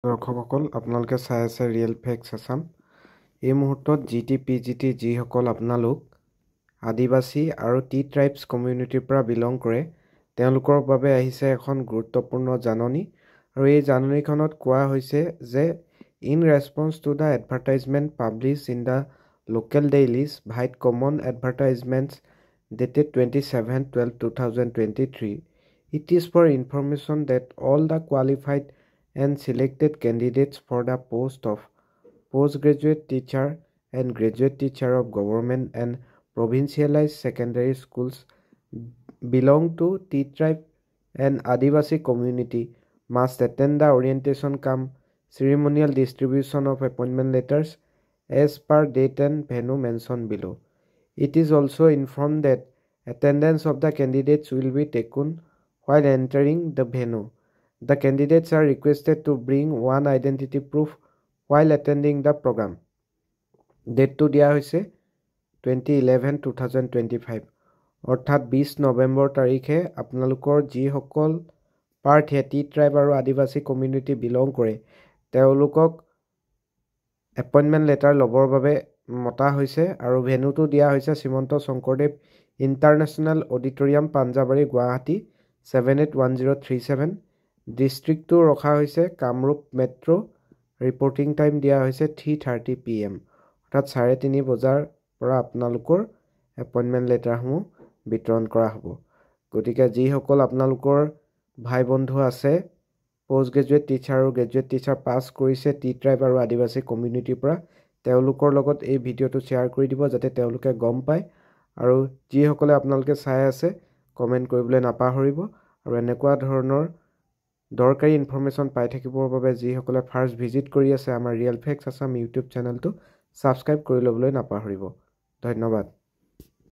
দৰ্শকসকল আপোনালোকে চাই আছে ৰিয়েল ফেক্টছ আছাম। এই মুহূৰ্তত GT যিসকল আপোনালোক আদিবাসী আৰু টি ট্ৰাইবছ কমিউনিটিৰ পৰা বিলং কৰে তেওঁলোকৰ বাবে আহিছে এখন গুৰুত্বপূৰ্ণ জাননী। আৰু এই জাননীখনত কোৱা হৈছে যে in response to the advertisement published in the local dailies vide common advertisements dated 27/12/2023 it is for information that all the qualified and selected candidates for the post of postgraduate teacher and graduate teacher of government and provincialized secondary schools belong to T tribe and Adivasi community must attend the orientation cum ceremonial distribution of appointment letters as per date and venue mentioned below. It is also informed that attendance of the candidates will be taken while entering the venue. The candidates are requested to bring one identity proof while attending the program. Date to dia hoise 2011-2025 অৰ্থাৎ 20 নৱেম্বৰ তাৰিখে আপোনালোকৰ যিসকল প্ৰাৰ্থীয়ে T tribe আৰু আদিবাসী community belong কৰে তেওঁলোকক appointment letter ল'বৰ বাবে মতা হৈছে আৰু ভেন্যুটো দিয়া হৈছে শ্ৰীমন্ত শংকৰদেৱ ইণ্টাৰনেশ্যনেল অডিটৰিয়াম পাঞ্জাবাৰী গুৱাহাটী 781037। ডিষ্ট্ৰিক্টটো ৰখা হৈছে কামৰূপ মেট্ৰ'। ৰিপৰ্টিং টাইম দিয়া হৈছে 3:30 PM অৰ্থাৎ 3:30 বজাৰ পৰা আপোনালোকৰ এপইণ্টমেণ্ট লেটাৰসমূহ বিতৰণ কৰা হ'ব। গতিকে যিসকল আপোনালোকৰ ভাই বন্ধু আছে পোষ্ট গ্ৰেজুৱেট টিচাৰ আৰু গ্ৰেজুৱেট টিচাৰ পাছ কৰিছে টি ট্ৰাইব আৰু আদিবাসী কমিউনিটিৰ পৰা তেওঁলোকৰ লগত এই ভিডিঅ'টো শ্বেয়াৰ কৰি দিব যাতে তেওঁলোকে গম পায়। আৰু যিসকলে আপোনালোকে চাই আছে কমেণ্ট কৰিবলৈ নাপাহৰিব। আৰু এনেকুৱা ধৰণৰ দৰকাৰী ইনফৰমেশ্যন পাই থাকিবৰ বাবে যিসকলে ফাৰ্ষ্ট ভিজিট কৰি আছে আমাৰ ৰিয়েল ফেক্টছ আছাম ইউটিউব চেনেলটো ছাবস্ক্ৰাইব কৰি ল'বলৈ নাপাহৰিব। ধন্যবাদ।